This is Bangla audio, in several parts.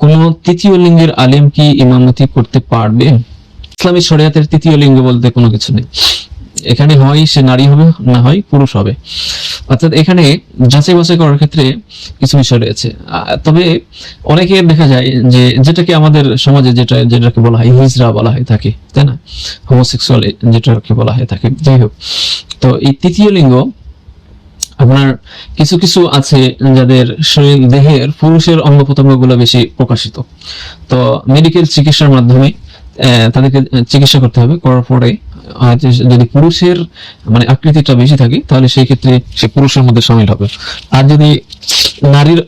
কোন তৃতীয় লিঙ্গের আলেম কি ইমামতি করতে পারবে? ইসলামী শরিয়াতের তৃতীয় লিঙ্গ বলতে কোনো কিছু নেই। এখানে হয় সে নারী হবে, না হয় পুরুষ হবে। অর্থাৎ এখানে যাচাই বাছাই করার ক্ষেত্রে কিছু বিষয় রয়েছে। তবে অনেকে দেখা যায় যে যেটাকে আমাদের সমাজে যেটাকে বলা হয় হিজড়া বলা হয় থাকে, তাই না, হোমোসেক্সুয়াল যেটাকে বলা হয় থাকে। যাই হোক, তো এই তৃতীয় লিঙ্গ আপনার কিছু কিছু আছে যাদের শরীর দেহের পুরুষের অঙ্গ প্রত্যঙ্গ গুলো বেশি প্রকাশিত। তো মেডিকেল চিকিৎসার মাধ্যমে তাদেরকে চিকিৎসা করতে হবে। করার পরে যদি পুরুষের মানে আকৃতিটা বেশি থাকে তাহলে সেই ক্ষেত্রে সে পুরুষের মধ্যে শামিল হবে। আর যদি নারীর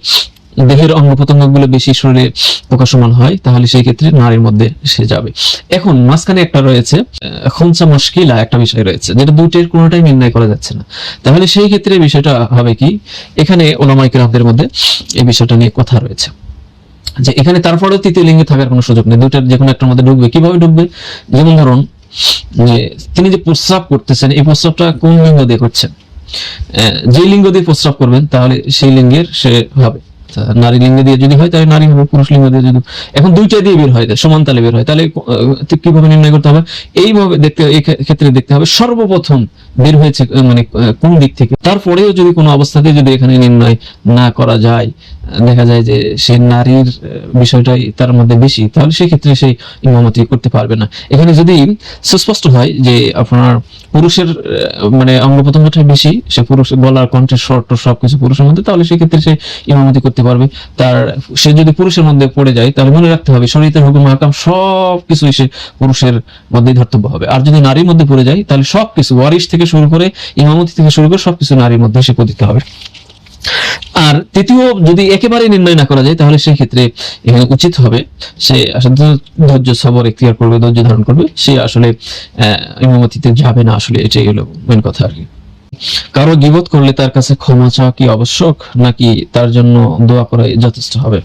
দেহের অঙ্গ প্রত্যঙ্গ গুলো বেশি শরীরে প্রকাশমান হয় তাহলে সেই ক্ষেত্রে নারীর মধ্যে সে যাবে। এখন মাঝখানে একটা রয়েছে খুনসা মুশকিলা, একটা বিষয় রয়েছে যেটা দুইটার কোনোটাই নির্ণয় করা যাচ্ছে না। তাহলে সেই ক্ষেত্রে বিষয়টা হবে কি, এখানে উলামায়ে কেরামদের মধ্যে এই বিষয়টা নিয়ে কথা রয়েছে যে এখানে তারপরেও তৃতীয় লিঙ্গে থাকার কোনো সুযোগ নেই, দুইটার যে কোনো একটার মধ্যে ঢুকবে। কিভাবে ঢুকবে? যেমন ধরুন যে তিনি যে প্রস্রাব করতেছেন, এই প্রস্রাবটা কোন লিঙ্গ দিয়ে করছেন? যে লিঙ্গ দিয়ে প্রস্রাব করবেন তাহলে সেই লিঙ্গের সে হবে। নারী লিঙ্গ দিয়ে যদি হয় তাহলে নারী হবে, পুরুষ লিঙ্গ দিয়ে যদি এখন দুইটা দিয়ে বের হয়, সমান তালে বের হয়, তাহলে কিভাবে নির্ণয় করতে হবে? এইভাবে দেখতে, এই ক্ষেত্রে দেখতে হবে সর্বপ্রথম বের হয়েছে মানে কোন দিক থেকে। তারপরেও যদি কোনো অবস্থাতে যদি এখানে নির্ণয় না করা যায়, দেখা যায় যে সে নারীর বিষয়টাই তার মধ্যে বেশি, তাহলে সেই ক্ষেত্রে সে ইমামতি করতে পারবে না। এখানে যদি সুস্পষ্ট হয় যে আপনার পুরুষের মানে অঙ্গ প্রত্যঙ্গটা বেশি, সে পুরুষ গলার কণ্ঠের স্বর সবকিছু পুরুষের মধ্যে, তাহলে সেই ক্ষেত্রে সে ইমামতি করতে পারবে। তার সে যদি পুরুষের মধ্যে পড়ে যায় তাহলে মনে রাখতে হবে শরীয়তের হুকুম আহকাম সবকিছুই সে পুরুষের মধ্যেই ধর্তব্য হবে। আর যদি নারীর মধ্যে পড়ে যায় তাহলে সবকিছু ওয়ারিশ থেকে শুরু করে ইমামতি থেকে শুরু করে সবকিছু নারীর মধ্যে সে পতিত হবে। আর তৃতীয় যদি একেবারে নির্ণয় না করা যায় তাহলে সেই ক্ষেত্রে এখানে উচিত হবে সে আসলে ধৈর্য সবর এখতিয়ার করবে, ধৈর্য ধারণ করবে, সে আসলে ইমামতিতে যাবে না। আসলে এটাই হলো মেন কথা আর কি। কারো গীবত করলে তার কাছে ক্ষমা চাওয়া কি আবশ্যক, নাকি তার জন্য দোয়া করাই যথেষ্ট হবে?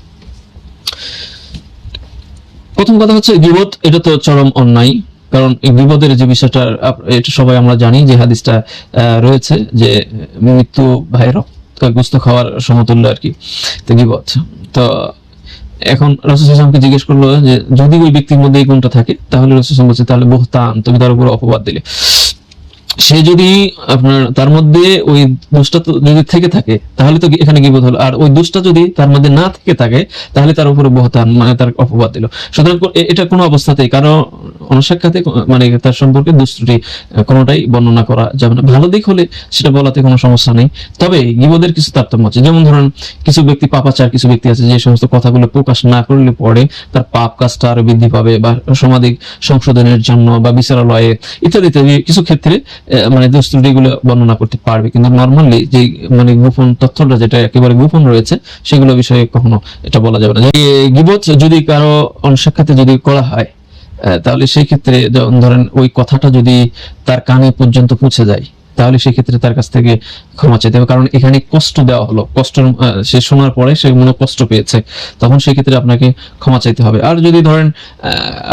প্রথম কথা হচ্ছে গীবত এটা তো চরম অন্যায়। কারণ এই গীবতের যে বিষয়টা এটা সবাই আমরা জানি যে হাদিসটা রয়েছে যে মৃত্যু ভাইয়ের গোস্ত খাওয়ার সমতুল্য আর কি, তো গীবত। তো এখন রাসূল সাল্লাল্লাহু আলাইহি ওয়াসাল্লামকে জিজ্ঞেস করলো যে যদি ওই ব্যক্তির মধ্যে এই গুণটা থাকে তাহলে রাসূল সাল্লাল্লাহু আলাইহি ওয়াসাল্লাম বলছে তাহলে বুহতান, তুমি তার উপর অপবাদ দিলে। সে যদি আপনার তার মধ্যে ওই দোষটা যদি থেকে থাকে তাহলে তো এখানে গীবত হলো, আর ওই দোষটা যদি তার মধ্যে না থেকে থাকে তাহলে তার উপরে বহতান মানে তার অপবাদ দিল। সুতরাং এটা কোনো অবস্থাতেই কারো অনসাক্ষাতে মানে তার সম্পর্কে দুষ্টুটি কোনোটাই বর্ণনা করা যাবে না। ভালো দিক হলে সেটা বলাতে কোনো সমস্যা নেই, তবে গীবতের কিছু তারতম্য আছে। যেমন ধরুন কিছু ব্যক্তি পাপাচার, কিছু ব্যক্তি আছে যে সমস্ত কথাগুলো প্রকাশ না করলে পরে তার পাপ কাজটা আরো বৃদ্ধি পাবে, বা সামাজিক সংশোধনের জন্য বা বিচারালয়ে ইত্যাদি ইত্যাদি কিছু ক্ষেত্রে মানে দোষ ত্রুটিগুলো বর্ণনা করতে পারবে। কিন্তু নরমালি যে মানে গোপন তথ্যটা যেটা একেবারে গোপন রয়েছে সেগুলো বিষয়ে কখনো এটা বলা যাবে না। গীবত যদি কারো অনসাক্ষাতে যদি করা হয় তাহলে সেই ক্ষেত্রে ধরেন ওই কথাটা যদি তার কানে পর্যন্ত পৌঁছে যায় তাহলে সেই ক্ষেত্রে তার কাছ থেকে ক্ষমা চাইতে হবে। কারণ এখানে কষ্ট দেওয়া হলো, কষ্ট সে শোনার পরে সে মনে কষ্ট পেয়েছে, তখন সেই ক্ষেত্রে আপনাকে ক্ষমা চাইতে হবে। আর যদি ধরেন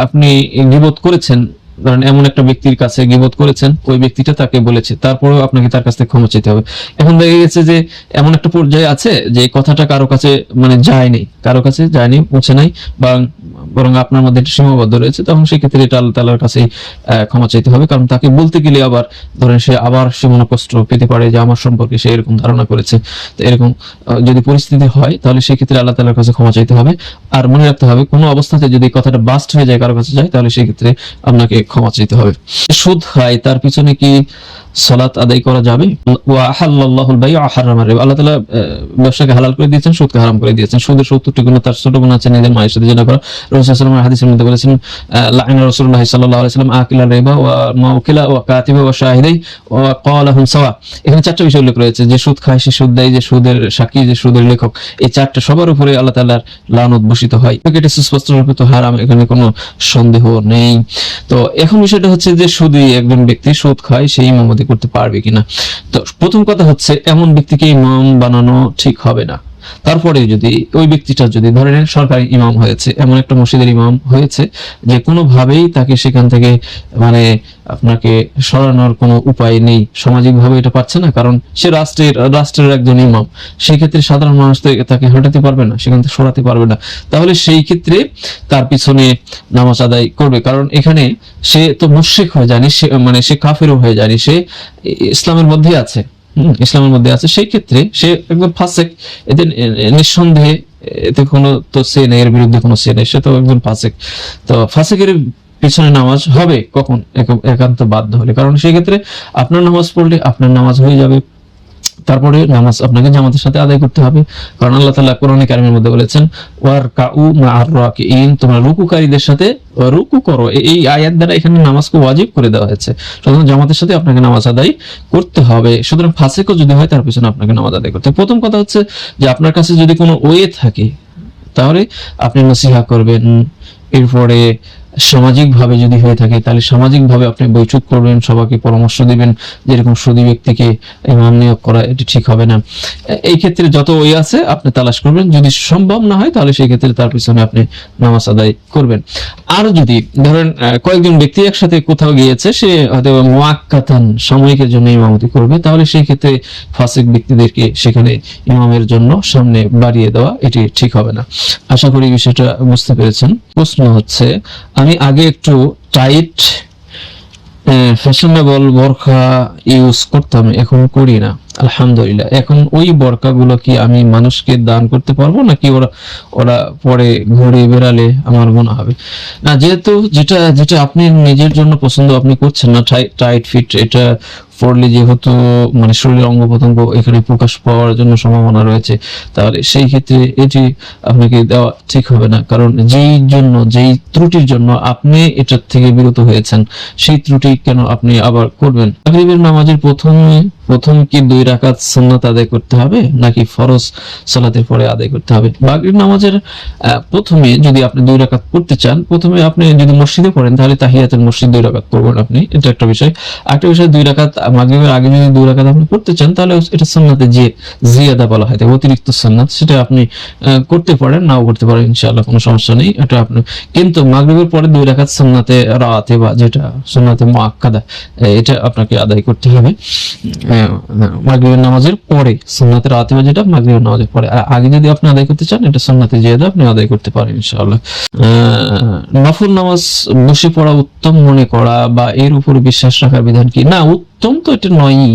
আপনি গীবত করেছেন, ধরেন এমন একটা ব্যক্তির কাছে গীবত করেছেন, ওই ব্যক্তিটা তাকে বলেছে, তারপরেও আপনাকে তার কাছ থেকে ক্ষমা চাইতে হবে। এখন দেখা গেছে যে এমন একটা পর্যায়ে আছে যে কথাটা কারো কাছে মানে যায়নি, কারো কাছে যায়নি, পৌঁছে নাই, বা বরং আপনার মধ্যে একটা সীমাবদ্ধ রয়েছে, তখন সেক্ষেত্রে এটা আল্লাহ তাআলার কাছে ক্ষমা চাইতে হবে। কারণ তাকে বলতে গেলে আবার ধরেন সে আবার সে মনে কষ্ট পেতে পারে যে আমার সম্পর্কে সে এরকম ধারণা করেছে। তো এরকম যদি পরিস্থিতি হয় তাহলে সেক্ষেত্রে আল্লাহ তাআলার কাছে ক্ষমা চাইতে হবে। আর মনে রাখতে হবে কোনো অবস্থাতে যদি কথাটা বাস্ট হয়ে যায় কারো কাছে যায় তাহলে সেক্ষেত্রে আপনাকে ক্ষমা চাইতে হবে। সুদ খায় তার পিছনে কি সালাত আদায় করা যাবে? ওয়া আহাল্লাল্লাহুল বাই'a ওয়া হারামার রিবা, আল্লাহ তাআলা ব্যবসাকে হালাল করে দিয়েছেন, সুদকে হারাম করে দিয়েছেন। সুদের 70টি গুনাহ, তার ছোট গুনাহ আছে নিজের মায়ের সাথে জিনা করা। রাসূল সাল্লাল্লাহু আলাইহি ওয়াসাল্লাম হাদিসের মধ্যে বলেছেন লা'আনা রাসূলুল্লাহ সাল্লাল্লাহু আলাইহি ওয়াসাল্লাম আকিলা রিবা ওয়া মাওকিলা ওয়া কাতিবা ওয়া শাহিদাই ওয়া ক্বালাহুম সাওয়া। এখানে চারটি বিষয় উল্লেখ রয়েছে, যে সুদ খায়, সে সুদ দেয়, যে সুদের সাক্ষী, যে সুদের লেখক, এই চারটি সবার উপরে আল্লাহ তাআলার লানত বর্ষিত হয়। এটা সুস্পষ্ট রূপে তো হারাম, এখানে কোনো সন্দেহ নেই। তো এখন বিষয়টা হচ্ছে যে সুদী একজন ব্যক্তি সুদ খায়, সেই ইমামতি করতে পারবে কিনা। তো প্রথম কথা হচ্ছে এমন ব্যক্তিকে ইমাম বানানো ঠিক হবে না। তারপরে যদি ওই ব্যক্তিটা যদি ধরে নেন সরকারি ইমাম হয়েছে, এমন একটা মসজিদের ইমাম হয়েছে যে কোনোভাবেই তাকে সেখান থেকে মানে আপনাকে সরানোর কোনো উপায় নেই, সামাজিকভাবে এটা পাচ্ছে না, কারণ সে রাষ্ট্রের একজন ইমাম, সেই ক্ষেত্রে সাধারণ মানুষ তো তাকে হটাতে পারবে না, সেখান থেকে সরাতে পারবে না, তাহলে সেই ক্ষেত্রে তার পিছনে নামাজ আদায় করবে। কারণ এখানে সে তো মুশরিক হয়ে জানি, সে মানে সে কাফেরও হয়ে জানি, সে ইসলামের মধ্যে আছে, ইসলামের মধ্যে আছে, সেই ক্ষেত্রে সে একজন ফাসেক, এতে নিঃসন্দেহে এতে কোনো তো সে নেই, এর বিরুদ্ধে কোনো সে নেই, সে তো একজন ফাসেক। তো ফাসেকের পিছনে নামাজ হবে কখন? একান্ত বাধ্য হলে, কারণ সেই ক্ষেত্রে আপনার নামাজ পড়লে আপনার নামাজ হয়ে যাবে, তারপরে নামাজ আপনাকে জামাতের সাথে আদায় করতে হবে, কারণ আল্লাহ তাআলা কোরআনে কারিমের মধ্যে বলেছেন ওয়ারকাউ মা'আর রাকিঈন, তোমরা রুকুকারীদের সাথে রুকু করো। এই আয়াত দ্বারা এখানে নামাজকে ওয়াজিব করে দেওয়া হয়েছে, সুতরাং জামাতের সাথে আপনাকে নামাজ আদায় করতে হবে। সুতরাং ফাসিকও যদি হয় তার পিছনে আপনাকে নামাজ আদায় করতে হবে। প্রথম কথা হচ্ছে যে আপনার কাছে যদি কোনো ওয়ে থাকে তাহলে আপনি নসিহা করবেন, এরপরে সামাজিক ভাবে যদি হয়ে থাকে তাহলে সামাজিক ভাবে আপনি বৈঠক করবেন, সবাইকে পরামর্শ দিবেন যেরকম সুদী ব্যক্তিকে ইমাম নিয়োগ করা এটি ঠিক হবে না। এই ক্ষেত্রে যত ওই আছে আপনি তালাশ করবেন, যদি সম্ভব না হয় তাহলে সেই ক্ষেত্রে তার পিছনে আপনি নামাজ আদায় করবেন। আর যদি ধরেন কয়েকজন ব্যক্তি একসাথে কোথাও গিয়েছে, সে হয়তো মুআক্কাতান সাময়িকের জন্য ইমামতি করবে, তাহলে সেই ক্ষেত্রে ফাসিক ব্যক্তিদেরকে সেখানে ইমামের জন্য সামনে বাড়িয়ে দেওয়া এটি ঠিক হবে না। আশা করি বিষয়টা বুঝতে পেরেছেন। প্রশ্ন হচ্ছে, আমি আগে একটু টাইট ফ্যাশনেবল বোরকা ইউজ করতাম, এখন করি না আলহামদুলিল্লাহ। এখন ওই বোরকাগুলো কি আমি মানুষকে দান করতে পারবো, নাকি ওরা পরে ঘুরে বেড়ালে আমার মনে হবে? না, যেহেতু যেটা আপনি নিজের জন্য পছন্দ আপনি করছেন না, টাইট ফিট এটা পড়লে যেহেতু মানে শরীরের অঙ্গ প্রত্যঙ্গ এখানে প্রকাশ পাওয়ার জন্য সম্ভাবনা রয়েছে, তাহলে সেই ক্ষেত্রে এটি আপনাকে দেওয়া ঠিক হবে না। কারণ যেই ত্রুটির জন্য আপনি এটার থেকে বিরত হয়েছেন, সেই ত্রুটি কেন আপনি আবার করবেন? মাগরিবের নামাজের প্রথম কি 2 রাকাত সুন্নাত আদায় করতে হবে, নাকি ফরজ সালাতের পরে আদায় করতে হবে? মাগরিব নামাজের প্রথমে যদি আপনি 2 রাকাত পড়তে চান, প্রথমে আপনি যদি মসজিদে পড়েন তাহলে তাহিয়াতুল মসজিদ 2 রাকাত পড়বেন আপনি, এটা একটা বিষয়। আরেকটা বিষয়, 2 রাকাত মাগরিবের আগে যদি 2 রাকাত আপনি পড়তে চান তাহলে এটা সুন্নাতে জিয়াদা বলা হয়, অতিরিক্ত সুন্নাত, সেটা আপনি করতে পারেন, নাও করতে পারেন, ইনশাআল্লাহ কোনো সমস্যা নেই। এটা আপনি কিন্তু মাগরিবের পরে 2 রাকাত সুন্নাতে রাতিবা, যেটা সুন্নাতে মুআক্কাদা, এটা আপনাকে আদায় করতে হবে মাগরিবের নামাজের পরে। সুন্নাতে রাতিবা যেটা মাগরিবের নামাজের পরে, আগে যদি আপনি আদায় করতে চান এটা সুন্নাতে জিয়াদা, আপনি আদায় করতে পারেন ইনশাআল্লাহ। নফল নামাজ বসে পড়া উত্তম মনে করা বা এর উপর বিশ্বাস রাখার বিধান কি? না, উত্তম তো এটা নয়ই।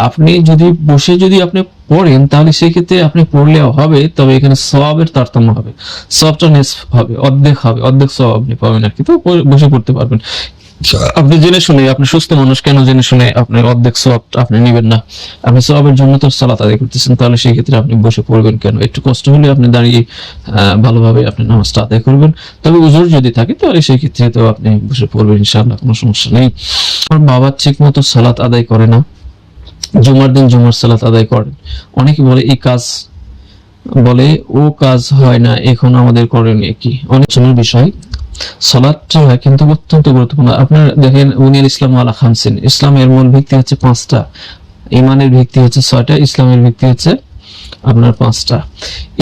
আপনি যদি বসে আপনি পড়েন তাহলে সেই ক্ষেত্রে আপনি পড়লেও হবে, তবে এখানে সওয়াবের তারতম্য হবে, সওয়াবটা নিসফ হবে, অর্ধেক সওয়াব আপনি পাবেন আর কি। তো বসে পড়তে পারবেন। আপনি জেনে শুনে, আপনি সুস্থ মানুষ, কেন জেনে শুনে আপনি অর্ধেক সওয়াব আপনি নেবেন না? আপনি সওয়াবের জন্য তো সালাত আদায় করতেছেন, তাহলে সেই ক্ষেত্রে আপনি বসে পড়বেন কেন? একটু কষ্ট হলে আপনি দাঁড়িয়ে ভালোভাবে আপনি নামাজটা আদায় করবেন। তবে উজুর যদি থাকে তাহলে সেই ক্ষেত্রে তো আপনি বসে পড়বেন ইনশাআল্লাহ, কোনো সমস্যা নেই। আমার বাবা ঠিক মতো সালাত আদায় করে না, জুমার দিন জুমার সালাত আদায় করেন। অনেকে বলে এই কাজ, বলে ও কাজ হয় না, এখন আমাদের করণীয় কি? অনেক জনের বিষয়। সালাতটা কিন্তু অত্যন্ত গুরুত্বপূর্ণ। আপনার দেখেন বুনিয়াল ইসলাম আলা খামসিন, ইসলামের মূল ভিত্তি হচ্ছে 5টা, ঈমানের ভিত্তি হচ্ছে 6টা, ইসলামের ভিত্তি হচ্ছে আপনার 5টা।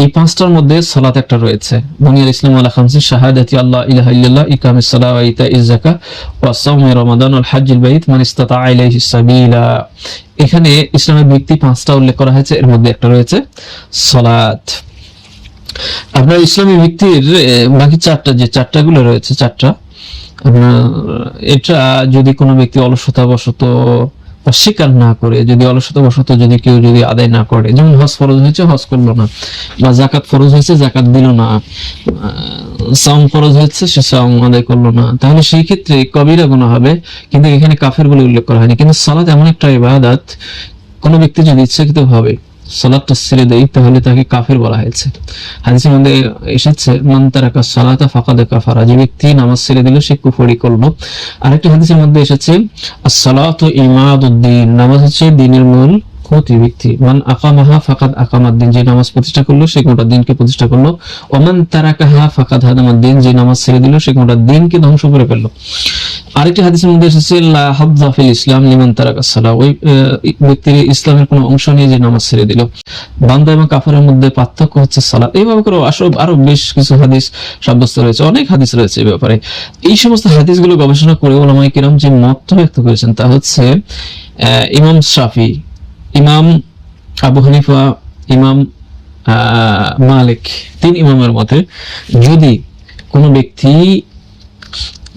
এই 5টার মধ্যে সালাত একটা রয়েছে। বুনিয়াল ইসলাম আলা খামসিন, শাহাদাতি আল্লাহ ইলাহা ইল্লাল্লাহ, ইকামিস সালাহ ওয়া ইতাইজ যাকাত ওয়া সাওমি রমাদান ওয়াল হজ্জুল বাইত মান ইসতাতা ইলাইহি সাবিলা। এখানে ইসলামের ভিত্তি 5টা উল্লেখ করা হয়েছে, এর মধ্যে একটা রয়েছে সালাত। আপনার ইসলামী ভিত্তির বাকি 4টা, যে 4টা গুলো রয়েছে, 4টা আপনার, এটা যদি কোনো ব্যক্তি অলসতাবশত অস্বীকার না করে, যদি অলসতাবশত যদি কেউ আদায় না করে, যেমন হজ ফরজ হয়েছে হজ করলো না, বা জাকাত ফরজ হয়েছে জাকাত দিল না, সাওম ফরজ হয়েছে সে সাওম আদায় করলো না, তাহলে সেই ক্ষেত্রে কবিরা গুনাহ হবে। কিন্তু এখানে কাফের বলে উল্লেখ করা হয়নি। কিন্তু সালাত এমন একটা ইবাদত, কোনো ব্যক্তি যদি ইচ্ছাকৃত ভাবে সালাতটা ছেড়ে দেয় তাহলে তাকে কাফের বলা হয়েছে। হাদিসের মধ্যে এসেছে মান তারাকা সালাতা ফাকাদ কাফারা, যে ব্যক্তি নামাজ ছেড়ে দিল সে কুফরি করলো। আরেকটা হাদিসের মধ্যে এসেছে আস-সালাতু ইমাদুদ্দিন, নামাজ হচ্ছে দ্বীনের মূল খুঁটি ভিত্তি। মান আকামাহা ফাকাদ আকামাদ্দিন, যে নামাজ প্রতিষ্ঠা করলো সে গোটা দ্বীনকে প্রতিষ্ঠা করলো। ওমান তারাকাহা ফাকাদ হাদামাদ্দিন, যে নামাজ ছেড়ে দিল সে গোটা দ্বীনকে ধ্বংস করে ফেললো। আরেকটি হাদিসের মধ্যে এসেছে লা হাবযা ফিল ইসলাম লিমান তারাকা সালাহ, ওই ব্যক্তির ইসলামের কোনো অংশ নিয়ে যে নামাজ ছেড়ে দিল। বান্দা এবং কাফেরের মধ্যে পার্থক্য হচ্ছে সালাত। এইভাবে করে আরো বেশ কিছু হাদিস সাব্যস্ত রয়েছে, অনেক হাদিস রয়েছে এই ব্যাপারে। এই সমস্ত হাদিসগুলো গবেষণা করে ওলামায়ে কিরাম যে মতটা ব্যক্ত করেছেন তা হচ্ছে ইমাম শাফি, ইমাম আবু হানিফা, ইমাম মালিক, তিন ইমামের মতে যদি কোনো ব্যক্তি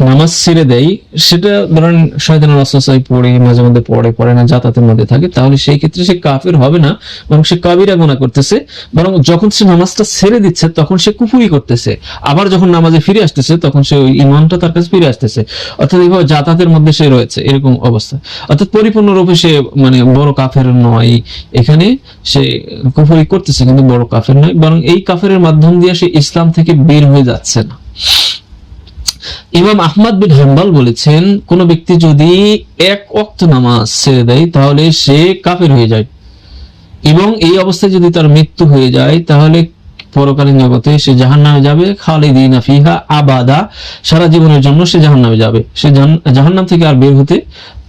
নামাজ ছেড়ে দেয়, সেটা ধরেন শয়তানের ওয়াসওয়াসায় পড়ে মাঝে মধ্যে পড়ে না, যাতায়াতের মধ্যে থাকে, তাহলে সেই ক্ষেত্রে সে কাফির হবে না, বরং সে কাবিরা গুনাহ করতেছে। বরং যখন সে নামাজটা ছেড়ে দিচ্ছে তখন সে কুফরি করতেছে, আবার যখন নামাজে ফিরে আসতেছে তখন সে ওই ঈমানটা তার কাছে ফিরে আসতেছে। অর্থাৎ এইভাবে যাতায়াতের মধ্যে সে রয়েছে, এরকম অবস্থা। অর্থাৎ পরিপূর্ণরূপে সে মানে বড় কাফের নয়, এখানে সে কুফরি করতেছে কিন্তু বড় কাফের নয়, বরং এই কাফেরের মাধ্যম দিয়ে সে ইসলাম থেকে বের হয়ে যাচ্ছে না। ইমাম আহমদ বিন হাম্বল বলেছেন কোন ব্যক্তি যদি এক ওয়াক্ত নামাজ ছেড়ে দেয় তাহলে সে কাফের হয়ে যায়, এবং এই অবস্থায় যদি তার মৃত্যু হয়ে যায় তাহলে পরকালীন জগতে সে জাহান্নামে যাবে, খালিদিনা ফিহা আবাদা, সারা জীবনের জন্য সে জাহান্নামে যাবে, সে জাহান্নাম থেকে আর বের হতে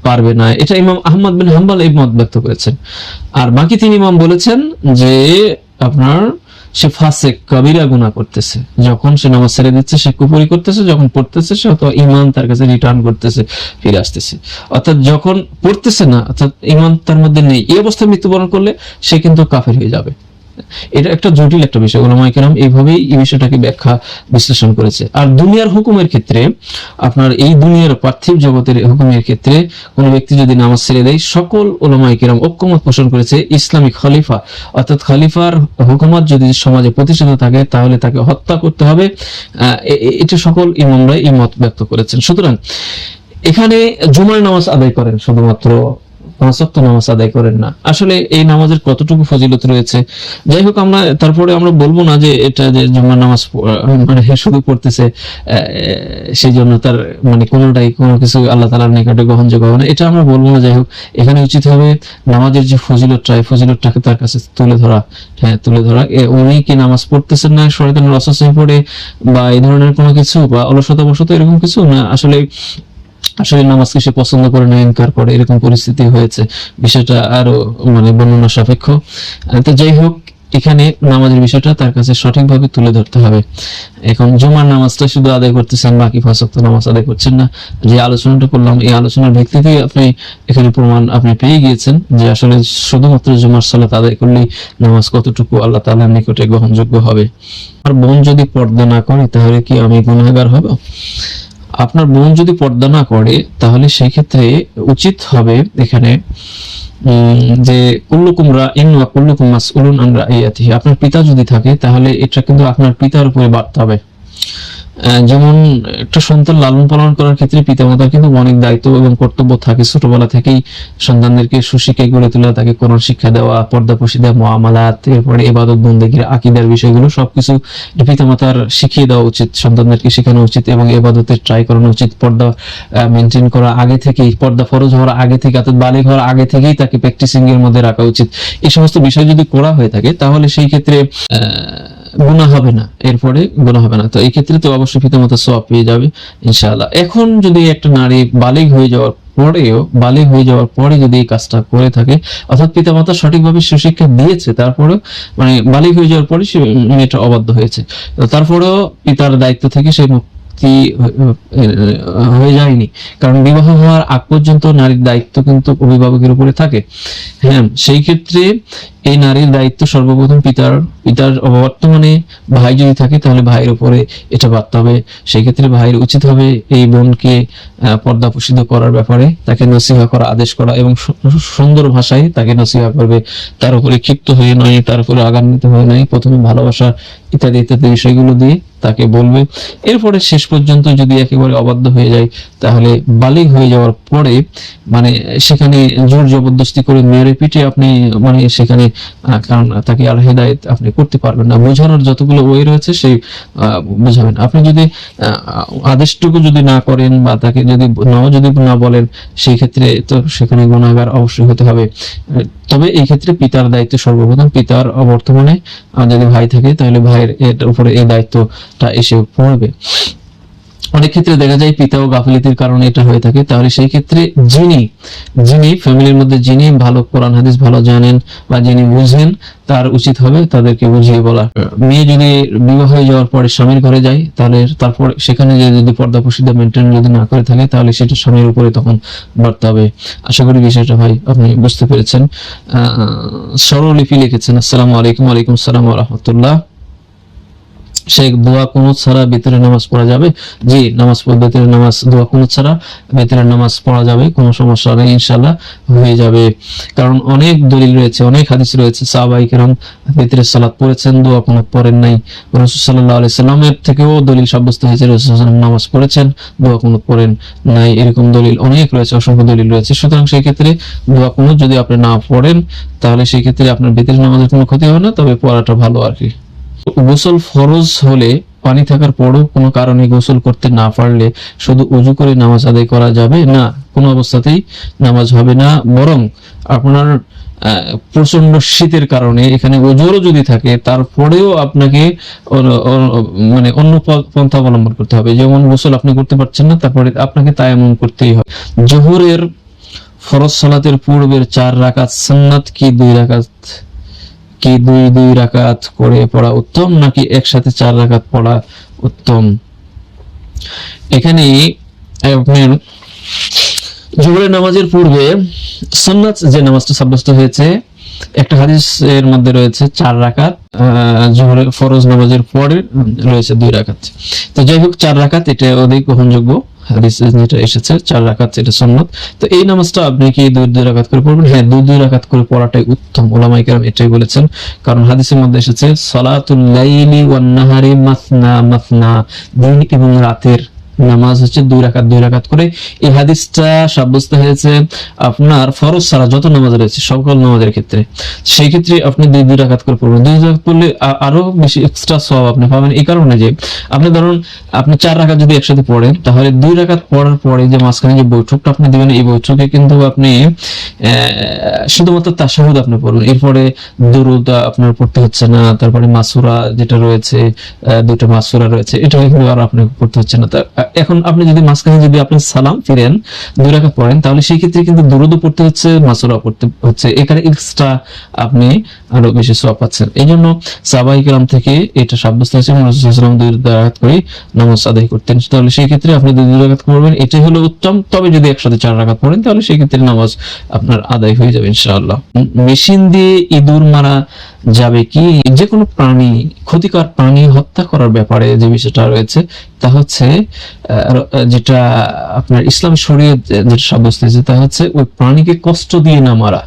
পারবে না। এটা ইমাম আহমদ বিন হাম্বল এই মত ব্যক্ত করেছেন। আর বাকি তিন ইমাম বলেছেন যে আপনার সে ফাসেক, কবিরা গুনাহ করতেছে, যখন সে নামাজ ছেড়ে দিচ্ছে সে কুফরি করতেছে, যখন পড়তেছে সে অথবা ঈমান তার কাছে রিটার্ন করতেছে, ফিরে আসতেছে। অর্থাৎ যখন পড়তেছে না, অর্থাৎ ঈমান তার মধ্যে নেই, এই অবস্থায় মৃত্যুবরণ করলে সে কিন্তু কাফের হয়ে যাবে। এটা একটা জটিল একটা বিষয়, ওলামায়ে কেরাম এইভাবেই এই বিষয়টাকে ব্যাখ্যা বিশ্লেষণ করেছে। আর দুনিয়ার হুকুমের ক্ষেত্রে, আপনার এই দুনিয়ার পার্থিব জগতের হুকুমের ক্ষেত্রে কোনো ব্যক্তি যদি নামাজ ছেড়ে দেয়, সকল ওলামায়ে কেরাম ঐক্যমত পোষণ করেছে ইসলামিক খলিফা অর্থাৎ খলিফার হুকুমত যদি সমাজে প্রতিষ্ঠিত থাকে তাহলে তাকে হত্যা করতে হবে। এটা সকল ইমামরা এই মত ব্যক্ত করেছেন। সুতরাং এখানে জুমার নামাজ আদায় করেন, শুধুমাত্র 5 ওয়াক্ত নামাজ আদায় করেন না। আসলে এই নামাজের কতটুকু ফজিলত রয়েছে, যাই হোক, তারপরে আমরা বলবো না যে এটা যে জুমার নামাজ মানে শুধু পড়তেছে সেই জন্য তার মানে কোনোটাই কোনো কিছু আল্লাহ তাআলার নিকটে গ্রহণযোগ্য হবে না, এটা আমরা বলবো না। যাই হোক, এখানে উচিত হবে নামাজের যে ফজিলতটা, এই ফজিলতটাকে তার কাছে তুলে ধরা। তুলে ধরা। উনি কি নামাজ পড়তেছেন না শয়তানের ওয়াসওয়াসায় পড়ে বা এই ধরনের কোনো কিছু বা অলসতাবশত এরকম কিছু না, আসলে নামাজকে সে পছন্দ করে না, ইনকার করে, এরকম পরিস্থিতি হয়েছে, বিষয়টা আরো মানে বর্ণনা সাপেক্ষ। তো যাই হোক, এখানে নামাজের বিষয়টা তার কাছে সঠিকভাবে তুলে ধরতে হবে। এখন জুমার নামাজটা শুধু আদায় করতেছেন, বাকি 5 ওয়াক্ত নামাজ আদায় করছেন না। যে আলোচনাটা করলাম, এই আলোচনার ভিত্তিতে আপনি এখানে প্রমাণ আপনি পেয়ে গিয়েছেন যে আসলে শুধুমাত্র জুমার সালাত আদায় করলেই নামাজ কতটুকু আল্লাহ তাআলার নিকটে গ্রহণযোগ্য হবে। আর বোন যদি পর্দা না করে তাহলে কি আমি গুনাহগার হব? আপনার বোন যদি পর্দা না করে তাহলে সেই ক্ষেত্রে উচিত হবে এখানে যে কুল্লুকুম রাইন ওয়া কুল্লুকুম মাসউলুন আন রাইয়াতিহি। আপনার পিতা যদি থাকে তাহলে এটা কিন্তু আপনার পিতার উপরে বাড়তে হবে। যেমন একটা সন্তান লালন পালন করার ক্ষেত্রে পিতামাতার কিন্তু অনেক দায়িত্ব এবং কর্তব্য থাকে। ছোটবেলা থেকেই সন্তানদেরকে সুশিক্ষায় গড়ে তোলা, তাকে কোরআন শিক্ষা দেওয়া, পর্দাপশি দেওয়া, মুআমালাত, এরপরে ইবাদত বন্দেগীর আকীদার বিষয়গুলো সবকিছু পিতামাতার শিখিয়ে দেওয়া উচিত, সন্তানদেরকে শেখানো উচিত এবং ইবাদতের ট্রাই করানো উচিত। পর্দা মেনটেন করা আগে থেকেই, পর্দা ফরজ হওয়ার আগে থেকে, অর্থাৎ বালিগ হওয়ার আগে থেকেই তাকে প্র্যাকটিসিং এর মধ্যে রাখা উচিত। এই সমস্ত বিষয় যদি করা হয়ে থাকে তাহলে সেই ক্ষেত্রে গুনাহ হবে না, এরপরে গুনাহ হবে না। তো এই ক্ষেত্রে তো অবশ্যই পিতামাতা সওয়াব পেয়ে যাবে ইনশাআল্লাহ। এখন যদি একটা নারী বালিগ হয়ে যাওয়ার পরে যদি এই কাজটা করে থাকে, অর্থাৎ পিতামাতা সঠিকভাবে সুশিক্ষা দিয়েছে, তারপরেও মানে বালিগ হয়ে যাওয়ার পরে সে মেয়েটা অবাধ্য হয়েছে, তারপরেও পিতার দায়িত্ব থেকে সে হয়ে যায়নি, কারণ বিবাহ হওয়ার আগ পর্যন্ত নারীর দায়িত্ব কিন্তু অভিভাবকের উপরে থাকে। সেই ক্ষেত্রে এই নারীর দায়িত্ব সর্বপ্রথম পিতার বর্তমানে ভাই যদি থাকে তাহলে ভাইয়ের উপরে এটা বাড়তে হবে। সেই ক্ষেত্রে ভাইয়ের উচিত হবে এই বোনকে পর্দা প্রসিদ্ধ করার ব্যাপারে তাকে নসিহা করা, আদেশ করা এবং সুন্দর ভাষায় তাকে নসিহা করবে। তার উপরে ক্ষিপ্ত হয়ে নয়, তার উপরে আঘান্বিত হয়ে নয়, প্রথমে ভালোবাসা ইত্যাদি ইত্যাদি বিষয়গুলো দিয়ে তাকে বলবে। এরপরে শেষ পর্যন্ত যদি একেবারে অবাধ্য হয়ে যায় তাহলে বালিগ হয়ে যাওয়ার পরে মানে সেখানে জোর জবরদস্তি করে মেরে পিটে আপনি মানে সেখানে কারণ তাকে আল হেদায়েত আপনি করতে পারবেন না। বোঝানোর যতগুলো ওয়ে রয়েছে সেই বোঝাবেন। আপনি যদি আদেশটুকু যদি না করেন বা তাকে যদি না বলেন, সেই ক্ষেত্রে তো সেখানে গুনাহগার অবশ্যই হতে হবে। তবে এই ক্ষেত্রে পিতার দায়িত্ব সর্বপ্রথম, পিতার বর্তমানে যদি ভাই থাকে তাহলে ভাইয়ের উপরে এই দায়িত্বটা এসে পড়বে। অনেক ক্ষেত্রে দেখা যায় পিতা ও গাফিলতির কারণে এটা হয়ে থাকে। তাহলে সেই ক্ষেত্রে যিনি যিনি ফ্যামিলির মধ্যে যিনি ভালো কোরআন হাদিস ভালো জানেন বা যিনি বুঝেন, তার উচিত হবে তাদেরকে বুঝিয়ে বলা। মেয়ে যদি বিবাহ হয়ে যাওয়ার পরে স্বামীর ঘরে যায়, তাহলে তারপর সেখানে যে যদি পর্দা প্রসিদ্ধ মেনটেন যদি না করে থাকে, তাহলে সেটা স্বামীর উপরে তখন বাড়তে হবে। আশা করি বিষয়টা ভাই আপনি বুঝতে পেরেছেন। স্বরলিপি লিখেছেন, আসসালামু আলাইকুম। ওয়ালাইকুম আসসালাম ওয়া রাহমাতুল্লাহ। শেখ, দোয়া কুনুত ছাড়া ভিতরে নামাজ পড়া যাবে? জি, নামাজ ভিতরে নামাজ দোয়া কুনুত ছাড়া ভিতরে নামাজ পড়া যাবে, কোনো সমস্যা নেই, ইনশাআল্লাহ হয়ে যাবে। কারণ অনেক দলিল রয়েছে, অনেক হাদিস রয়েছে, সাহাবায়ে কেরাম ভিতরে সালাত পড়েছেন, দোয়া কুনুত পড়েন নাই। রাসূল সাল্লাল্লাহু আলাইহি সাল্লামের থেকেও দলিল সাব্যস্ত হয়েছে রাসূল সাল্লাল্লাহু আলাইহি সাল্লাম নামাজ পড়েছেন, দোয়া কুনুত পড়েন নাই, এরকম দলিল অনেক রয়েছে, অসংখ্য দলিল রয়েছে। সুতরাং সেই ক্ষেত্রে দোয়া কুনুত যদি আপনি না পড়েন, তাহলে সেই ক্ষেত্রে আপনার ভিতরে নামাজের কোনো ক্ষতি হবে না, তবে পড়াটা ভালো আর কি। গোসল ফরজ হলে পানি থাকার পরও কোনো কারণে গোসল করতে না পারলে শুধু ওযু করে নামাজ আদায় করা যাবে না? কোনো অবস্থাতেই নামাজ হবে না, বরং আপনার প্রচন্ড শীতের কারণে এখানে ওযুরও যদি থাকে, তারপরেও আপনাকে মানে অন্য পন্থা অবলম্বন করতে হবে। যেমন গোসল আপনি করতে পারছেন না, তারপরে আপনাকে তায়াম্মুম করতেই হবে। জোহরের ফরজ সালাতের পূর্বের 4 রাকাত সুন্নাত কি 2 রাকাত কি দুই রাকাত করে পড়া উত্তম, নাকি একসাথে 4 রাকাত পড়া উত্তম? এখানে আপনার জোহরের নামাজের পূর্বে সুন্নাত যে নামাজটা সাব্যস্ত হয়েছে, একটা হাদিসের মধ্যে রয়েছে 4 রাকাত, জোহরের ফরজ নামাজের পরে রয়েছে 2 রাকাত। তো যাই হোক, 4 রাকাত এটা অধিক গ্রহণযোগ্য হাদিস যেটা এসেছে, 4 রাকাত এটা সুন্নাত। তো এই নামাজটা আপনি কি 2 রাকাত করে পড়বেন? হ্যাঁ, 2 রাকাত করে পড়াটাই উত্তম। উলামায়ে কেরাম এটাই বলেছেন, কারণ হাদিসের মধ্যে এসেছে সালাতুল লাইলি ওয়ান নাহারি মাসনা মাসনা, দিন এবং রাতের নামাজ হচ্ছে 2 রাকাত করে। এই হাদিসটা সাব্যস্ত হয়েছে আপনার ফরজ ছাড়া যত নামাজ রয়েছে সকল নামাজের ক্ষেত্রে। সেই ক্ষেত্রে আপনি 2 রাকাত করে পড়বেন। 2 রাকাত পড়লে আরো বেশি এক্সট্রা সওয়াব আপনি পাবেন। এই কারণে যে আপনি ধরুন আপনি 4 রাকাত যদি একসাথে পড়েন, তাহলে 2 রাকাত পড়ার পরে যে মাঝখানে যে বৈঠকটা আপনি দিবেন, এই বৈঠকে কিন্তু আপনি শুধুমাত্র তাশাহুদ আপনি পড়বেন, এরপরে দুরুদ আপনার পড়তে হচ্ছে না, তারপরে মাসুরা যেটা রয়েছে, 2টা মাসুরা রয়েছে, এটা কিন্তু আর আপনাকে পড়তে হচ্ছে না। এখন আপনি যদি মাঝখানে যদি আপনি সালাম ফিরেন 2 রাকাত পড়েন, তাহলে সেই ক্ষেত্রে কিন্তু দুরুদও পড়তে হচ্ছে, মাসুরা পড়তে হচ্ছে, এখানে এক্সট্রা আপনি আরো বেশি সওয়াব পাচ্ছেন। এই জন্য সাহাবায়ে কেরাম থেকে এটা সাব্যস্ত হয়েছে রাসূল সাল্লাল্লাহু আলাইহি ওয়াসাল্লাম 2 রাকাত করে নামাজ আদায় করতেন। তাহলে সেই ক্ষেত্রে আপনি 2 রাকাত পড়বেন, এটাই হলো উত্তম। তবে যদি একসাথে 4 রাকাত পড়েন, তাহলে সেই ক্ষেত্রে নামাজ আপনার আদায় হয়ে যাবে ইনশাআল্লাহ। মেশিন দিয়ে ইঁদুর মারা যাবে কি? যে কোনো প্রাণী, ক্ষতিকর প্রাণী হত্যা করার ব্যাপারে যে বিষয়টা রয়েছে, তা হচ্ছে যেটা আপনার ইসলাম শরীয়ত যেটা সাব্যস্ত হয়েছে, তা হচ্ছে ওই প্রাণীকে কষ্ট দিয়ে না মারা।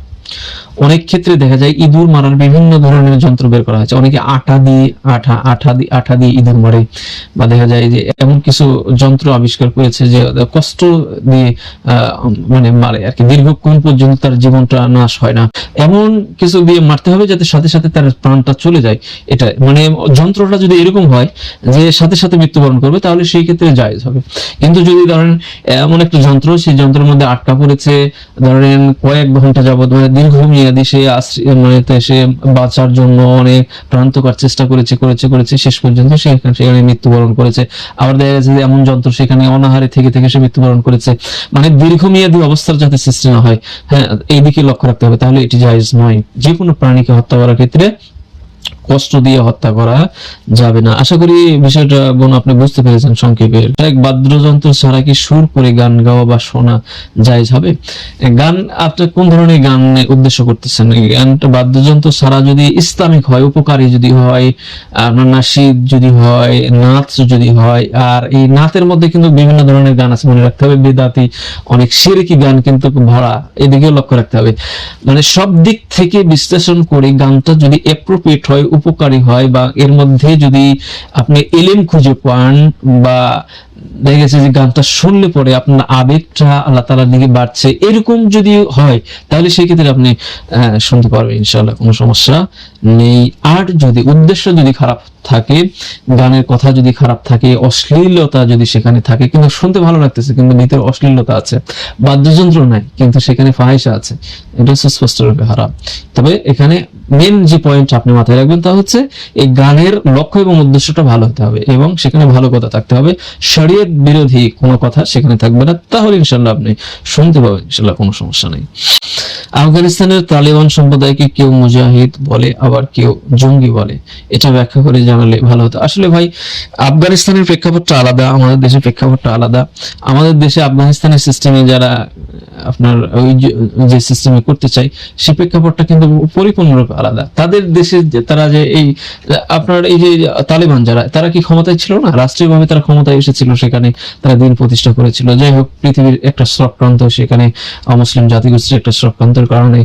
অনেক ক্ষেত্রে দেখা যায় ইঁদুর মারার বিভিন্ন ধরনের যন্ত্র বের করা হয়েছে। অনেকে আঠা দিয়ে ইঁদুর মারে, বা দেখা যায় যে এমন কিছু যন্ত্র আবিষ্কার করেছে যে কষ্ট দিয়ে মানে মারে আর কি, দীর্ঘক্ষণ পর্যন্ত তার জীবনটা নাশ হয় না। এমন কিছু দিয়ে মারতে হবে যাতে সাথে সাথে তার প্রাণটা চলে যায়। এটা মানে যন্ত্রটা যদি এরকম হয় যে সাথে সাথে মৃত্যুবরণ করবে, তাহলে সেই ক্ষেত্রে জায়েজ হবে। কিন্তু যদি ধরেন এমন একটা যন্ত্র, সেই যন্ত্রের মধ্যে আটকা পড়েছে ধরেন কয়েক ঘন্টা যাবত, মানে দীর্ঘমেয়াদী, সে বাঁচার জন্য অনেক প্রান্তকর চেষ্টা করেছে, শেষ পর্যন্ত সেখানে মৃত্যুবরণ করেছে। আবার দেখা যাচ্ছে যে এমন যন্ত্র সেখানে অনাহারে থেকে সে মৃত্যুবরণ করেছে, মানে দীর্ঘমেয়াদী অবস্থার যাতে সৃষ্টি না হয়, হ্যাঁ, এই দিকে লক্ষ্য রাখতে হবে। তাহলে এটি জায়েজ নয়। যে কোনো প্রাণীকে হত্যা করার ক্ষেত্রে কষ্ট দিয়ে হত্যা করা যাবে না। আশা করি বিষয়টা বোন আপনি বুঝতে পেরেছেন সংক্ষেপে। এক বাদ্যযন্ত্র ছাড়া কি সুর করে গান গাওয়া বা শোনা জায়েজ হবে? গান আপনি কোন ধরনের গান উদ্দেশ্য করতেছেন? গানটা বাদ্যযন্ত্র ছাড়া যদি ইসলামিক হয়, উপকারী যদি হয়, আপনার নাশিদ যদি হয়, নাচ যদি হয়, আর এই নাচের মধ্যে কিন্তু বিভিন্ন ধরনের গান আছে, মনে রাখতে হবে। বেদাতি অনেক শিরকি গান কিন্তু ভরা, এদিকেও লক্ষ্য রাখতে হবে। মানে সব দিক থেকে বিশ্লেষণ করে গানটা যদি অ্যাপ্রোপ্রিয়েট হয়, উপকারী হয়, বা এর মধ্যে যদি আপনি এলেম খুঁজে পান, বা দেখা গেছে যে গানটা শুনলে পরে আপনার আবেগটা আল্লাহ তাআলার দিকে বাড়ছে, এরকম যদি হয়, তাহলে সেই ক্ষেত্রে আপনি শুনতে পারবেন ইনশাআল্লাহ, কোনো সমস্যা নেই। আর যদি উদ্দেশ্য যদি খারাপ থাকে, গানের কথা যদি খারাপ থাকে, অশ্লীলতা যদি সেখানে থাকে, কিন্তু শুনতে ভালো লাগতেছে কিন্তু ভিতরে অশ্লীলতা আছে, বাদ্যযন্ত্র নাই কিন্তু সেখানে ফাহিশা আছে, এটা সুস্পষ্টরূপে হারাম। তবে এখানে মেন যে পয়েন্ট আপনি মাথায় রাখবেন তা হচ্ছে এই গানের লক্ষ্য এবং উদ্দেশ্যটা ভালো হতে হবে এবং সেখানে ভালো কথা থাকতে হবে, শরীয়ত বিরোধী কোনো কথা সেখানে থাকবে না, তাহলে ইনশাল্লাহ আপনি শুনতে পাবেন, ইনশাল্লাহ কোনো সমস্যা নেই। আফগানিস্তানের তালিবান সম্প্রদায়কে কেউ মুজাহিদ বলে, আবার কেউ জঙ্গি বলে, এটা ব্যাখ্যা করে জানালে ভালো হতো। আসলে ভাই আফগানিস্তানের প্রেক্ষাপটটা আলাদা, আমাদের দেশের প্রেক্ষাপটটা আলাদা। আমাদের দেশে আফগানিস্তানের সিস্টেমে যারা আপনার ওই যে সিস্টেমে করতে চাই সেই প্রেক্ষাপটটা কিন্তু পরিপূর্ণরূপে আলাদা। তাদের দেশে তারা যে এই আপনার এই যে তালিবান যারা, তারা কি ক্ষমতায় ছিল না? রাষ্ট্রীয়ভাবে তারা ক্ষমতায় এসেছিল, সেখানে তারা দিন প্রতিষ্ঠা করেছিল। যাই হোক, পৃথিবীর একটা চক্রান্ত, সেখানে অমুসলিম জাতিগোষ্ঠীর একটা চক্রান্তের কারণে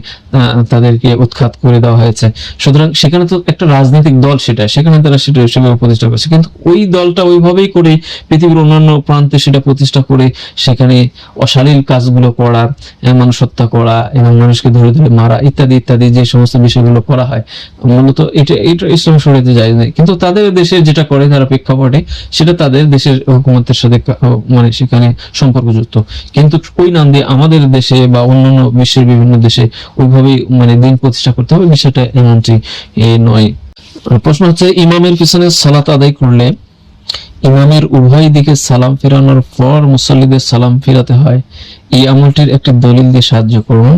তাদেরকে উৎখাত করে দেওয়া হয়েছে। সুতরাং সেখানে তো একটা রাজনৈতিক দল, সেখানে তারা সেটা সেভাবে প্রতিষ্ঠা করেছে, কিন্তু ওই দলটা ওইভাবেই করে পৃথিবীর অন্যান্য প্রান্তে সেটা প্রতিষ্ঠা করে সেখানে অশালীল কাজগুলো করা, মানুষ হত্যা করা এবং মানুষকে ধরে ধরে মারা ইত্যাদি ইত্যাদি যে সমস্ত বিষয়গুলো করা হয়, মূলত এটা ইসলাম শরীয়তে জায়েজ নেই। কিন্তু তাদের দেশে যেটা করে তারা প্রেক্ষাপটে, সেটা তাদের দেশের হুকুমতের সাথে মানে সেখানে সম্পর্কযুক্ত। কিন্তু ওই নাম দিয়ে আমাদের দেশে বা অন্যান্য বিশ্বের বিভিন্ন দেশে ওইভাবেই মানে দিন প্রতিষ্ঠা করতে হবে, বিষয়টা এমনটি নয়। প্রশ্ন হচ্ছে, ইমামের পিছনে সালাত আদায় করলে ইমামের উভয় দিকে সালাম ফেরানোর পর মুসল্লিদের সালাম ফেরাতে হয়, এই আমলটির একটি দলিল দিয়ে সাহায্য করুন।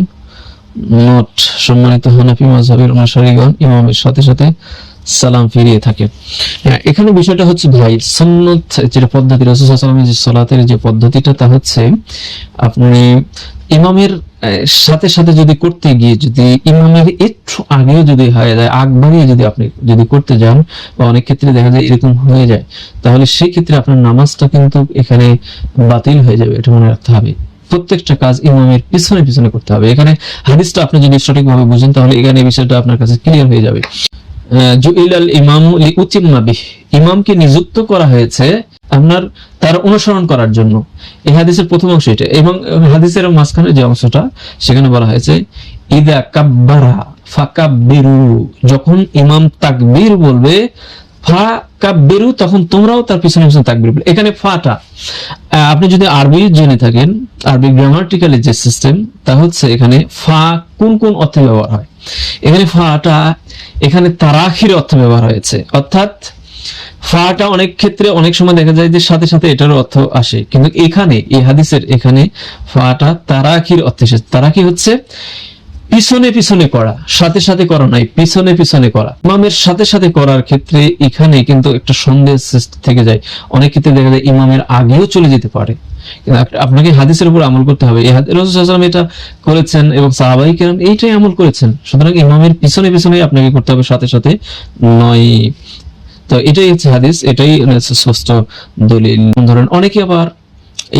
নোট: সম্মানিত হানাফি মাযহাবের অনুসারীগণ ইমামের সাথে সাথে সালাম ফিরিয়ে থাকে। এখানে বিষয়টা হচ্ছে ভাই, সুন্নত যেটা পদ্ধতি, রাসূল সাল্লাল্লাহু আলাইহি ওয়াসাল্লামের যে সালাতের যে পদ্ধতিটা, তা হচ্ছে আপনি ইমামের সাথে সাথে যদি করতে গিয়ে যদি ইমামের একটু আগেও যদি হয়ে যায়, আগ বাড়িয়ে যদি আপনি যদি করতে যান, বা অনেক ক্ষেত্রে দেখা যায় এরকম হয়ে যায়, তাহলে সেই ক্ষেত্রে আপনার নামাজটা কিন্তু এখানে বাতিল হয়ে যাবে, এটা মনে রাখতে হবে। প্রত্যেকটা কাজ ইমামের পিছনে পিছনে করতে হবে। এখানে হাদিসটা আপনি যদি সঠিকভাবে বুঝেন, তাহলে এখানে এই বিষয়টা আপনার কাছে ক্লিয়ার হয়ে যাবে। জুইলাল ইমামু লিউতিম্মা বিহি, ইমামকে নিযুক্ত করা হয়েছে আপনার তার অনুসরণ করার জন্য। এই হাদিসের প্রথম অংশ এটা, এবং হাদিসের মাঝখানে যে অংশটা সেখানে বলা হয়েছে ইদা কাব্বারা ফাকাব্বিরু, যখন ইমাম তাকবীর বলবে ফাকাব্বিরু, তখন তোমরাও তার পিছনে পিছনে তাকবীর বলবে। এখানে ফাটা আপনি যদি আরবি জেনে থাকেন, আরবি গ্রামাটিক্যালি যে সিস্টেম, তা হচ্ছে এখানে ফা কোন কোন অর্থে ব্যবহার হয়। এখানে ফাটা এখানে তারাখির অর্থে ব্যবহার হয়েছে, অর্থাৎ ফাটা অনেক ক্ষেত্রে অনেক সময় দেখা যায় যে সাথে সাথে এটার অর্থ আসে, কিন্তু এখানে এই হাদিসের এখানে ফাটা তারাখির অর্থে এসেছে। তারাকি হচ্ছে পিছনে পিছনে করা, সাথে সাথে করা নাই, পিছনে পিছনে করা। ইমামের সাথে সাথে করার ক্ষেত্রে এখানে কিন্তু একটা সন্দেহ থেকে যায়। অনেক ক্ষেত্রে দেখা যায় ইমামের আগেও চলে যেতে পারে, আপনাকে হাদিসের উপর আমল করতে হবে। রাসূল সাল্লাল্লাহু আলাইহি ওয়াসাল্লাম এটা করেছেন এবং সাহাবায়ে কেরাম এইটাই আমল করেছেন। সুতরাং ইমামের পিছনে পিছনে আপনাকে করতে হবে, সাথে সাথে নয়। তো এটাই হচ্ছে হাদিস, এটাই স্পষ্ট দলিল। ধরেন অনেকে আবার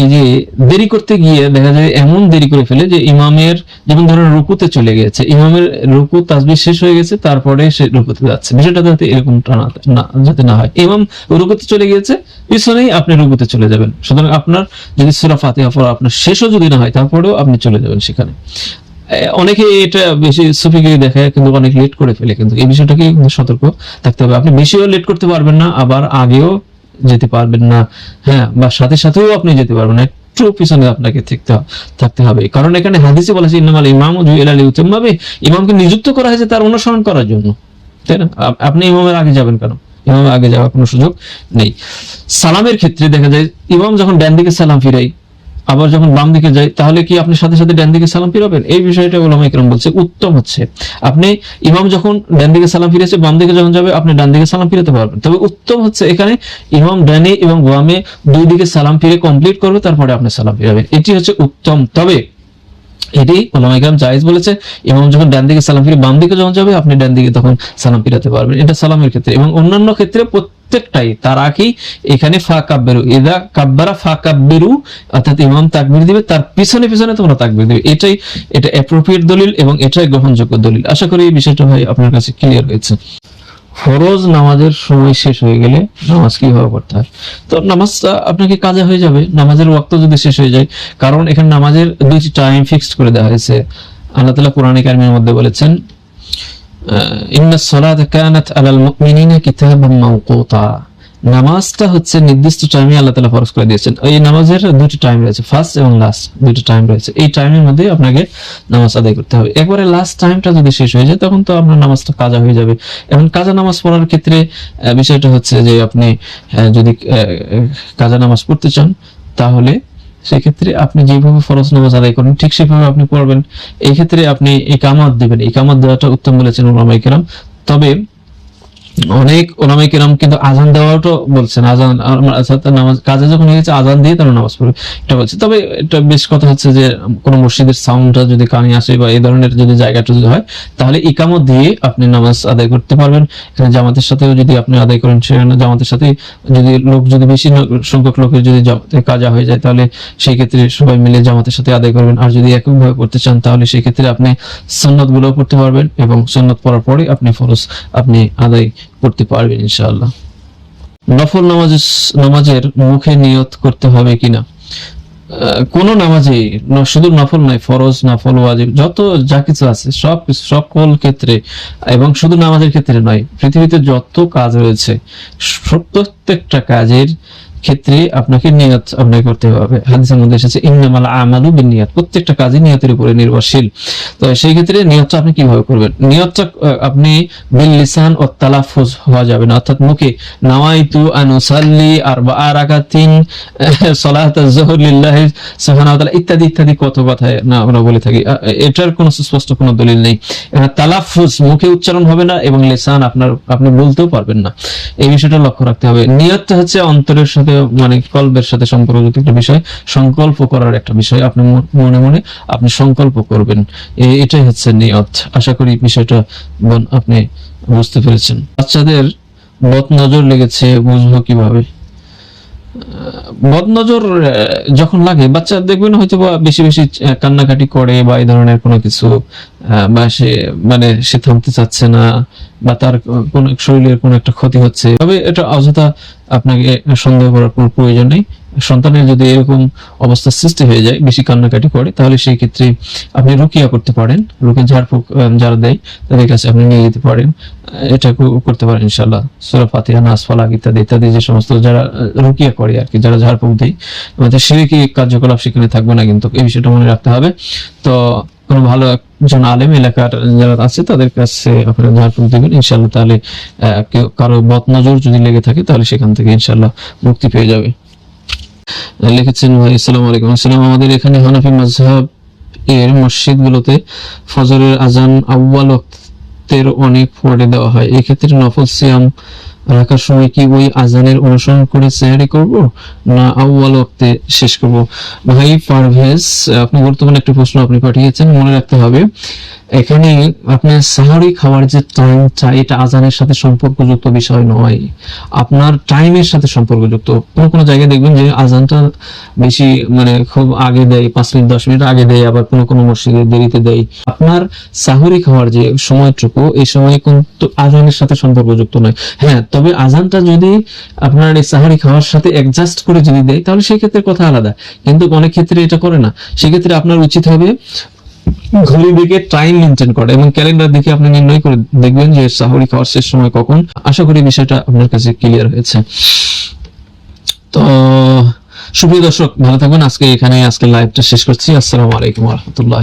এই যে দেরি করতে গিয়ে দেখা যায় এমন দেরি করে ফেলে যে ইমামের, যেমন ধরেন রুকুতে চলে গেছে, ইমামের রুকু তাসবিহ শেষ হয়ে গেছে, তারপরে সে রুকুতে যাচ্ছে। বিষয়টা যাতে এরকমটা যাতে না হয়, ইমাম রুকুতে চলে গিয়েছে, পিছনেই আপনি রুকুতে চলে যাবেন। সুতরাং আপনার যদি সূরা ফাতিহা পড়া আপনার শেষও যদি না হয়, তারপরেও আপনি চলে যাবেন সেখানে। অনেকে এটা বেশি সুফিগিরি দেখায়, কিন্তু অনেক লেট করে ফেলে, কিন্তু এই বিষয়টাকে সতর্ক থাকতে হবে। আপনি বেশিও লেট করতে পারবেন না, আবার আগেও যেতে পারবেন না, হ্যাঁ, বা সাথে সাথেও আপনি যেতে পারবেন না, একটু পিছনে আপনাকে থাকতে হবে। কারণ এখানে হাদিসে বলা আছে ইন্নামাল ইমামু জুইলা লিউতাম্মা বিহি, ইমামকে নিযুক্ত করা হয়েছে তার অনুসরণ করার জন্য, তাই না? আপনি ইমামের আগে যাবেন কেন? ইমামের আগে যাওয়ার কোনো সুযোগ নেই। সালামের ক্ষেত্রে দেখা যায় ইমাম যখন ডান দিকে সালাম ফিরাই, আবার যখন বাম দিকে যাই, তাহলে কি আপনি সাথে সাথে ডান দিকে সালাম ফিরাবেন? এই বিষয়টা উলামায়ে কেরাম বলছে উত্তম হচ্ছে আপনি ইমাম যখন ডান দিকে সালাম ফিরেছে, বাম দিকে যখন যাবে আপনি ডান দিকে সালাম ফিরাতে পারবেন। তবে উত্তম হচ্ছে এখানে ইমাম ডানে এবং বামে দুই দিকে সালাম ফিরে কমপ্লিট করবে, তারপরে আপনি সালাম ফিরাবেন, এটি হচ্ছে উত্তম। তবে এটি উলামায়ে কেরাম জায়েজ বলেছে, ইমাম যখন ডান দিকে সালাম ফিরে বাম দিকে যখন যাবে আপনি ডান দিকে তখন সালাম ফিরাতে পারবেন। এটা সালামের ক্ষেত্রে, এবং অন্যান্য ক্ষেত্রে প্রত্যেকটাই তারাকি এখানে ফা কাব্বেরু, ইদা কাব্বারা ফা কাব্বেরু, অর্থাৎ ইমাম তাকবীর দিবে তার পিছনে পিছনে তোমরা তাকবীর দিবে। এটা অ্যাপ্রোপ্রিয়েট দলিল এবং এটাই গ্রহণযোগ্য দলিল। আশা করি এই বিষয়টা ভাই আপনার কাছে ক্লিয়ার হয়েছে। ফরজ নামাজের সময় শেষ হয়ে গেলে নামাজ কিভাবে পড়তে হয়? তো নামাজটা আপনাকে কাজা হয়ে যাবে নামাজের ওয়াক্ত যদি শেষ হয়ে যায়, কারণ এখানে নামাজের দুইটি টাইম ফিক্সড করে দেওয়া হয়েছে। আল্লাহ তাআলা কোরআনে কারিমের মধ্যে বলেছেন ইন্নাস সালাতা কানাত আলাল মুমিনিনা কিতাবাম মাওকুতা, নামাজটা হচ্ছে নির্দিষ্ট টাইমে আল্লাহ তাআলা ফরজ করে দিয়েছেন। এই নামাজের দুটি টাইম রয়েছে, ফার্স্ট এবং লাস্ট দুটি টাইম রয়েছে। এই টাইমের মধ্যে আপনাকে নামাজ আদায় করতে হবে। একবারে লাস্ট টাইমটা যদি শেষ হয়ে যায় তখন তো আপনার নামাজটা কাজা হয়ে যাবে। এবং কাজা নামাজ পড়ার ক্ষেত্রে বিষয়টা হচ্ছে যে আপনি যদি কাজা নামাজ পড়তে চান তাহলে সেক্ষেত্রে আপনি যেভাবে ফরজ নামাজ আদায় করেন ঠিক সেভাবে আপনি পড়বেন। এই ক্ষেত্রে আপনি ইকামত দিবেন, ইকামত দেওয়াটা উত্তম বলেছেন উলামায়ে কেরাম। তবে অনেক ওলামায়ে কেরাম কিন্তু আজান দেওয়াটা বলছেন, আজান নামাজ কাজে যখন হয়ে গেছে আজান দিয়ে তারা নামাজ পড়বে এটা বলছে। তবে এটা বেশ কথা হচ্ছে যে কোনো মসজিদের সাউন্ডটা যদি কানে আসে বা এই ধরনের যদি জায়গাটা যদি হয় তাহলে ইকামত দিয়ে আপনি নামাজ আদায় করতে পারবেন। এখানে জামাতের সাথেও যদি আপনি আদায় করেন, সেখানে জামাতের সাথে যদি লোক যদি বেশি সংখ্যক লোকের যদি জামাতে কাজা হয়ে যায় তাহলে সেই ক্ষেত্রে সবাই মিলে জামাতের সাথে আদায় করবেন। আর যদি এককভাবে পড়তে চান তাহলে সেই ক্ষেত্রে আপনি সুন্নাত গুলো পড়তে পারবেন এবং সুন্নাত পড়ার পরে আপনি ফরজ আপনি আদায় করতে পারবেন ইনশাআল্লাহ। নফল নামাজের মুখে নিয়ত করতে হবে কিনা? কোন নামাজে শুধু নফল নয়, ফরজ নফল ওয়াজিব যত যা কিছু আছে সব সকল ক্ষেত্রে, এবং শুধু নামাজের ক্ষেত্রে নয়, পৃথিবীতে যত কাজ রয়েছে প্রত্যেকটা কাজের ক্ষেত্রে আপনাকে নিয়ত আপনাকে করতে হবে। হাদিসের মধ্যে এসেছে ইন্নামাল আমালু বিন্নিয়াত, প্রত্যেকটা কাজই নিয়তের উপরে নির্ভরশীল। তো সেই ক্ষেত্রে নিয়তটা আপনি কিভাবে করবেন? নিয়তটা আপনি বিল লিসান ও তালাফুজ হওয়া যাবে না, অর্থাৎ মুখে নাওয়াইতু আন উসাল্লি আরবাআ রাকাতিন সালাতাজ যুহর লিল্লাহি সুবহানাহু ওয়া তাআলা ইত্যাদি ইত্যাদি কত কথা না আমরা বলে থাকি, এটার কোনো সুস্পষ্ট কোনো দলিল নেই। তালাফুজ মুখে উচ্চারণ হবে না এবং লিসান আপনি বলতেও পারবেন না, এই বিষয়টা লক্ষ্য রাখতে হবে। নিয়তটা হচ্ছে অন্তরের সাথে মানে কলবের সাথে সম্পর্কযুক্ত একটা বিষয়, সংকল্প করার একটা বিষয়। আপনি মনে মনে আপনি সংকল্প করবেন, এটাই হচ্ছে নিয়ত। আশা করি বিষয়টা আপনি বুঝতে পেরেছেন। বাচ্চাদের বদ নজর লেগেছে বুঝবো কিভাবে? বদনজর যখন লাগে বাচ্চা দেখবেন হয়তো বা বেশি বেশি কান্নাকাটি করে বা এই ধরনের কোনো কিছু, বা সে থামতে চাচ্ছে না বা তার কোন শরীরের কোনো একটা ক্ষতি হচ্ছে, তবে এটা অযথা আপনাকে সন্দেহ করার কোনো প্রয়োজন নেই। সন্তানের যদি এরকম অবস্থা সৃষ্টি হয়ে যায়, বেশি কান্নাকাটি করে, তাহলে সেই ক্ষেত্রে আপনি রুকিয়া করতে পারেন। রুকিয়া ঝাড়ফুঁক যারা দেয় তাদের কাছে আপনি নিয়ে যেতে পারেন, এটা করতে পারেন ইনশাআল্লাহ। সূরা ফাতিহা, নাস, ফালাক ইত্যাদি ইত্যাদি যে সমস্ত যারা রুকিয়া করে আর কি, যারা ঝাড়ফুঁক দেয়, আমাদের শিরকি কার্যকলাপ সেখানে থাকবে না, কিন্তু এই বিষয়টা মনে রাখতে হবে। তো কোনো ভালো একজন আলেম এলাকার যারা আছে তাদের কাছে আপনারা ঝাড়ফুঁক দিবেন ইনশাআল্লাহ, তাহলে কারো বদনজর যদি লেগে থাকে তাহলে সেখান থেকে ইনশাআল্লাহ মুক্তি পেয়ে যাবে। লিখেছেন ভাই আসসালামু আলাইকুম। আসসালাম, আমাদের এখানে হানাফি মাযহাব এর মসজিদগুলোতে ফজরের আজান আউয়াল ওয়াক্তের অনেক পরে দেওয়া হয়, এই ক্ষেত্রে নফল সিয়াম রাখার সময় কি ওই আজানের অনুসরণ করে সেহরি করব না আউয়াল ওয়াক্তে শেষ করব? ভাই পারভেজ, আপনি গুরুত্বপূর্ণ একটা প্রশ্ন আপনি পাঠিয়েছেন। মনে রাখতে হবে এখানে আপনার সাহরি খাওয়ার যে টাইমটা এটা আজানের সাথে সম্পর্কযুক্ত বিষয় নয়, আপনার টাইমের সাথে সম্পর্কযুক্ত। কোনো জায়গায় দেখবেন যে আজানটা বেশি খুব আগে দেয়, 5 মিনিট 10 মিনিট আগে দেয়, আবার কোনো মসজিদে দেরিতে দেয়। আপনার সাহরি খাওয়ার যে সময়টুকু এই সময় কিন্তু আজানের সাথে সম্পর্কযুক্ত নয়। হ্যাঁ, তবে আজানটা যদি আপনার এই সাহরি খাওয়ার সাথে অ্যাডজাস্ট করে যদি দেয় তাহলে সেই ক্ষেত্রে কথা আলাদা, কিন্তু অনেক ক্ষেত্রে এটা করে না। সেক্ষেত্রে আপনার উচিত হবে ঘড়ি দেখে টাইম মেনটেন করা এবং ক্যালেন্ডার দেখে আপনি নির্ণয় করে দেখবেন যে সাহরি খাওয়ার শেষ সময় কখন। আশা করি বিষয়টা আপনার কাছে ক্লিয়ার হয়েছে। তো সুপ্রিয় দর্শক, ভালো থাকবেন। আজকে লাইভটা শেষ করছি। আসসালামু আলাইকুম ওয়া রাহমাতুল্লাহ।